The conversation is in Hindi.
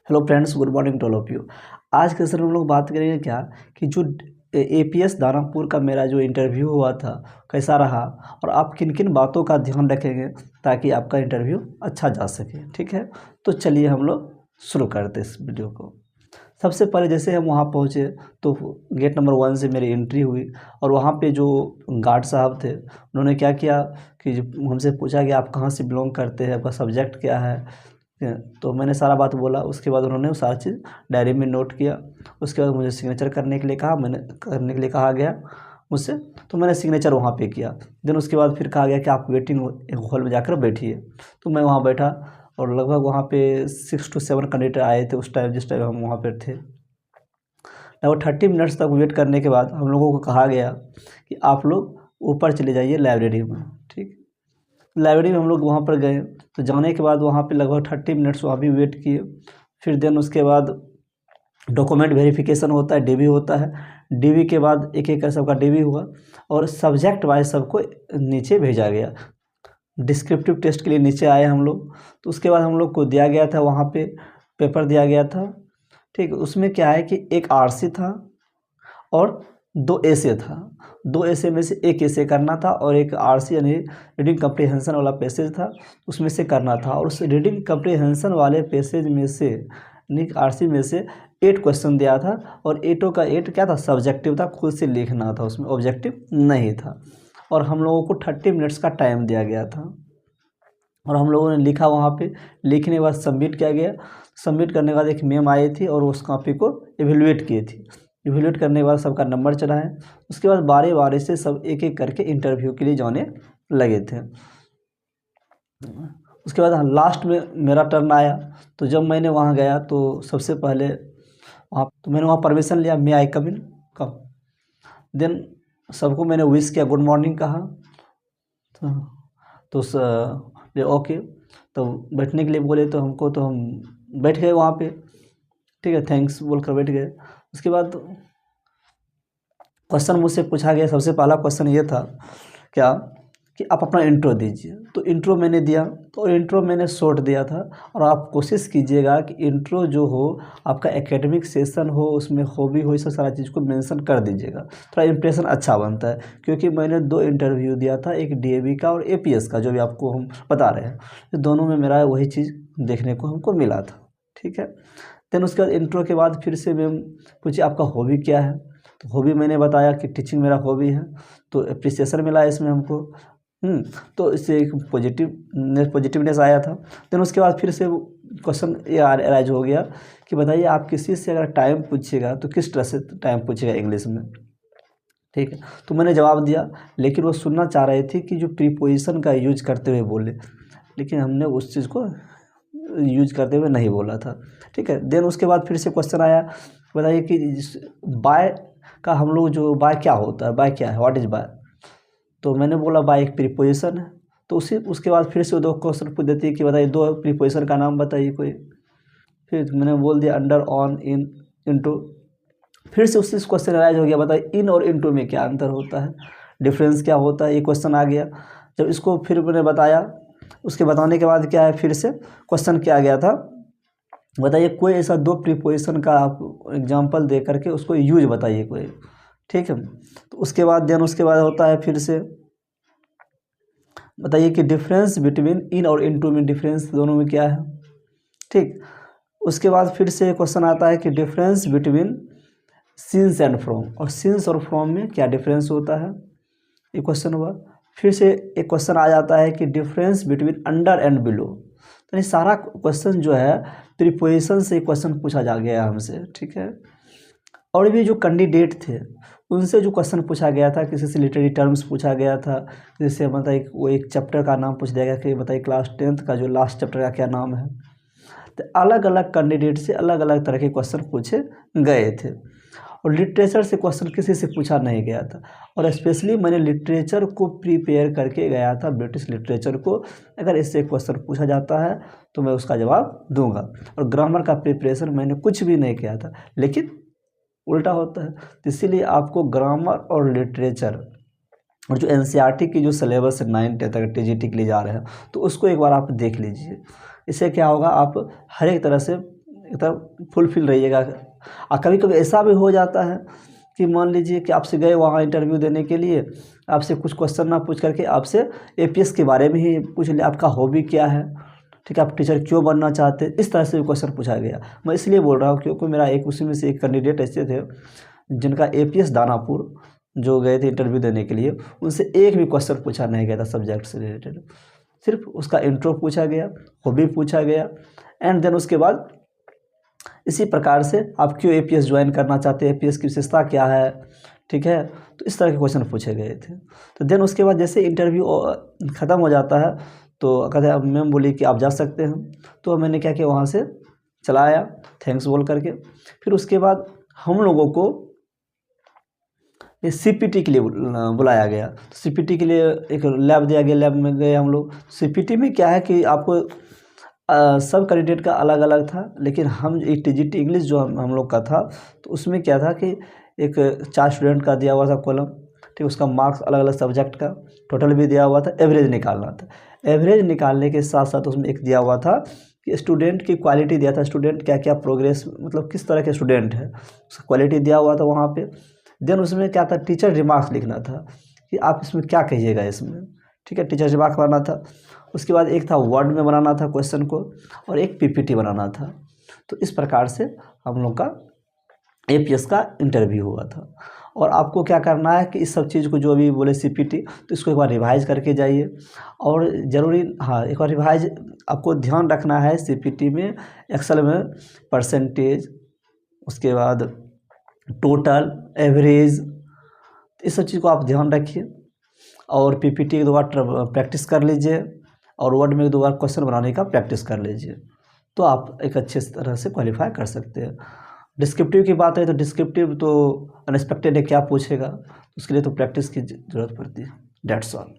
Hello friends, good morning to all of you. आज के सेशन में हम लोग बात करेंगे क्या कि जो एपीएस दानापुर का मेरा जो इंटरव्यू हुआ था कैसा रहा और आप किन किन बातों का ध्यान रखेंगे ताकि आपका इंटरव्यू अच्छा जा सके। ठीक है, तो चलिए हम लोग शुरू करते इस वीडियो को। सबसे पहले जैसे हम वहाँ पहुँचे तो गेट नंबर 1 से मेरी एंट्री हुई और वहाँ पे जो गार्ड साहब थे उन्होंने क्या किया कि हमसे पूछा कि आप कहाँ से बिलोंग करते हैं, आपका सब्जेक्ट क्या है। तो मैंने सारा बात बोला। उसके बाद उन्होंने वो सारी चीज़ डायरी में नोट किया। उसके बाद मुझे सिग्नेचर करने के लिए कहा गया मुझसे, तो मैंने सिग्नेचर वहाँ पे किया। देन उसके बाद फिर कहा गया कि आप वेटिंग हॉल में जाकर बैठिए। तो मैं वहाँ बैठा और लगभग वहाँ पे 6 to 7 कैंडिडेट आए थे उस टाइम, जिस टाइम हम वहाँ पर थे। लगभग 30 मिनट्स तक वेट करने के बाद हम लोगों को कहा गया कि आप लोग ऊपर चले जाइए लाइब्रेरी में। ठीक, लाइब्रेरी में हम लोग वहाँ पर गए। तो जाने के बाद वहाँ पे लगभग 30 मिनट्स वहाँ भी वेट किए। फिर देन उसके बाद डॉक्यूमेंट वेरिफिकेशन होता है, डीवी होता है। डीवी के बाद एक एक कर सबका डीवी हुआ और सब्जेक्ट वाइज सबको नीचे भेजा गया। डिस्क्रिप्टिव टेस्ट के लिए नीचे आए हम लोग। तो उसके बाद हम लोग को दिया गया था वहाँ पे पेपर दिया गया था। ठीक, उसमें क्या है कि एक आरसी था और 2 एसे था। 2 एसे में से एक एसे करना था और एक आरसी यानी रीडिंग कम्प्रीहेंशन वाला पैसेज था, उसमें से करना था। और उस रीडिंग कम्प्रीहेंशन वाले पैसेज में से यानी आरसी में से 8 क्वेश्चन दिया था और 8 का 8 क्या था, सब्जेक्टिव था, खुद से लिखना था, उसमें ऑब्जेक्टिव नहीं था। और हम लोगों को 30 मिनट्स का टाइम दिया गया था और हम लोगों ने लिखा। वहाँ पे लिखने के बाद सबमिट किया गया। सबमिट करने के बाद एक मैम आई थी और उस कॉपी को एवेलुएट की थी। एवेलुएट करने के बाद सबका नंबर चढ़ा है। उसके बाद बारी बारी से सब एक एक करके इंटरव्यू के लिए जाने लगे थे। उसके बाद लास्ट में मेरा टर्न आया। तो जब मैंने वहाँ गया तो सबसे पहले मैंने वहाँ परमिशन लिया, मे आई कम इन कम। देन सबको मैंने विश किया, गुड मॉर्निंग कहा। तो ओके, तो बैठने के लिए बोले तो हमको, तो हम बैठ गए वहाँ पे। ठीक है, थैंक्स बोलकर बैठ गए। उसके बाद क्वेश्चन मुझसे पूछा गया। सबसे पहला क्वेश्चन ये था क्या कि आप अपना इंट्रो दीजिए। तो इंट्रो मैंने दिया, तो इंट्रो मैंने शॉर्ट दिया था। और आप कोशिश कीजिएगा कि इंट्रो जो हो आपका एकेडमिक सेशन हो, उसमें हॉबी हो, इस सारा चीज़ को मेंशन कर दीजिएगा, थोड़ा इंप्रेशन अच्छा बनता है। क्योंकि मैंने 2 इंटरव्यू दिया था, एक डीएवी का और एपीएस का, जो भी आपको हम बता रहे हैं। तो दोनों में मेरा वही चीज़ देखने को हमको मिला था। ठीक है, देन उसके बाद इंट्रो के बाद फिर से मैम पूछी आपका हॉबी क्या है। तो हॉबी मैंने बताया कि टीचिंग मेरा हॉबी है। तो अप्रिसिएशन मिला इसमें हमको। तो इससे एक पॉजिटिवनेस आया था। देन उसके बाद फिर से क्वेश्चन ये अराइज हो गया कि बताइए आप किसी से अगर टाइम पूछिएगा तो किस तरह से टाइम पूछिएगा इंग्लिश में। ठीक है, तो मैंने जवाब दिया, लेकिन वो सुनना चाह रहे थे कि जो प्रीपोजिशन का यूज करते हुए बोले, लेकिन हमने उस चीज़ को यूज करते हुए नहीं बोला था। ठीक है, देन उसके बाद फिर से क्वेश्चन आया, बताइए कि बाय का हम लोग जो बाय क्या होता है, बाय क्या है, व्हाट इज बाय। तो मैंने बोला बाय एक प्रीपोजिशन है। तो उसके बाद फिर से 2 क्वेश्चन पूछ देती है कि बताइए 2 प्रीपोजिशन का नाम बताइए कोई। फिर मैंने बोल दिया अंडर, ऑन, इन, इनटू। फिर से उससे क्वेश्चन अराइज हो गया, बताइए इन और इनटू में क्या अंतर होता है, डिफरेंस क्या होता है, ये क्वेश्चन आ गया। जब इसको फिर मैंने बताया, उसके बताने के बाद क्या है, फिर से क्वेश्चन क्या आ गया था, बताइए कोई ऐसा 2 प्रीपोजिशन का आप एग्जांपल दे करके उसको यूज बताइए कोई। ठीक है, तो उसके बाद होता है फिर से बताइए कि डिफरेंस बिटवीन इन और इनटू में, डिफरेंस दोनों में क्या है। ठीक, उसके बाद फिर से क्वेश्चन आता है कि difference between since and from, और सिंस और फ्रॉम में क्या डिफरेंस होता है, ये क्वेश्चन हुआ। फिर से एक क्वेश्चन आ जाता है कि difference between under and below. तो ये सारा क्वेश्चन जो है प्रीपोजिशन से क्वेश्चन पूछा जा गया हमसे। ठीक है, और भी जो कैंडिडेट थे उनसे जो क्वेश्चन पूछा गया था, किसी से लिटरेरी टर्म्स पूछा गया था, जैसे मतलब वो एक चैप्टर का नाम पूछ दिया गया कि बताइए क्लास 10th का जो लास्ट चैप्टर का क्या नाम है। तो अलग अलग कैंडिडेट से अलग अलग तरह के क्वेश्चन पूछे गए थे और लिटरेचर से क्वेश्चन किसी से पूछा नहीं गया था। और स्पेशली मैंने लिटरेचर को प्रिपेयर करके गया था, ब्रिटिश लिटरेचर को। अगर इससे क्वेश्चन पूछा जाता है तो मैं उसका जवाब दूंगा। और ग्रामर का प्रिपरेशन मैंने कुछ भी नहीं किया था, लेकिन उल्टा होता है। तो इसीलिए आपको ग्रामर और लिटरेचर और जो एनसीईआरटी की जो सिलेबस है 9th 10th तक टीजीटी के लिए जा रहे हैं, तो उसको एक बार आप देख लीजिए। इससे क्या होगा, आप हर एक तरह से एकदम फुलफिल रहिएगा। और कभी कभी ऐसा भी हो जाता है कि मान लीजिए कि आपसे गए वहाँ इंटरव्यू देने के लिए, आपसे कुछ क्वेश्चन ना पूछ करके आपसे एपीएस के बारे में ही पूछ लिया, आपका हॉबी क्या है, ठीक है, आप टीचर क्यों बनना चाहते हैं, इस तरह से भी क्वेश्चन पूछा गया। मैं इसलिए बोल रहा हूँ क्योंकि मेरा एक उसी में से एक कैंडिडेट ऐसे थे जिनका एपीएस दानापुर जो गए थे इंटरव्यू देने के लिए, उनसे एक भी क्वेश्चन पूछा नहीं गया था सब्जेक्ट से रिलेटेड। सिर्फ उसका इंट्रो पूछा गया, हॉबी पूछा गया, एंड देन उसके बाद इसी प्रकार से आप क्यों एपीएस ज्वाइन करना चाहते हैं, एपीएस की विशेषता क्या है, ठीक है, तो इस तरह के क्वेश्चन पूछे गए थे। तो देन उसके बाद जैसे इंटरव्यू ख़त्म हो जाता है तो कहते हैं मैम बोली कि आप जा सकते हैं। तो मैंने क्या किया, वहाँ से चला आया थैंक्स बोल करके। फिर उसके बाद हम लोगों को सीपीटी के लिए बुलाया गया। सीपीटी के लिए एक लैब दिया गया, लैब में गए हम लोग। सीपीटी में क्या है कि आपको सब कैंडिडेट का अलग अलग था, लेकिन हम एक टीजीटी इंग्लिश जो हम लोग का था, तो उसमें क्या था कि एक 4 स्टूडेंट का दिया हुआ था कॉलम, ठीक, उसका मार्क्स अलग अलग सब्जेक्ट का टोटल भी दिया हुआ था, एवरेज निकालना था। एवरेज निकालने के साथ साथ उसमें एक दिया हुआ था कि स्टूडेंट की क्वालिटी दिया था, स्टूडेंट क्या क्या प्रोग्रेस, मतलब किस तरह के स्टूडेंट है, उसका क्वालिटी दिया हुआ था वहाँ पे। देन उसमें क्या था, टीचर रिमार्क्स लिखना था कि आप इसमें क्या कहिएगा इसमें, ठीक है, टीचर रिमार्क बनाना था। उसके बाद एक था वर्ड में बनाना था क्वेश्चन को, और एक पीपीटी बनाना था। तो इस प्रकार से हम लोग का एपीएस का इंटरव्यू हुआ था। और आपको क्या करना है कि इस सब चीज़ को जो अभी बोले सीपीटी, तो इसको एक बार रिवाइज करके जाइए। और ज़रूरी, हाँ, एक बार रिवाइज आपको ध्यान रखना है सीपीटी में, एक्सेल में परसेंटेज, उसके बाद टोटल, एवरेज, इस सब चीज़ को आप ध्यान रखिए। और पीपीटी एक 2 बार प्रैक्टिस कर लीजिए, और वर्ड में 2 बार क्वेश्चन बनाने का प्रैक्टिस कर लीजिए, तो आप एक अच्छे तरह से क्वालिफाई कर सकते हैं। डिस्क्रिप्टिव की बात है तो डिस्क्रिप्टिव तो अनएक्सपेक्टेड है, क्या पूछेगा, उसके लिए तो प्रैक्टिस की ज़रूरत पड़ती है। That's all.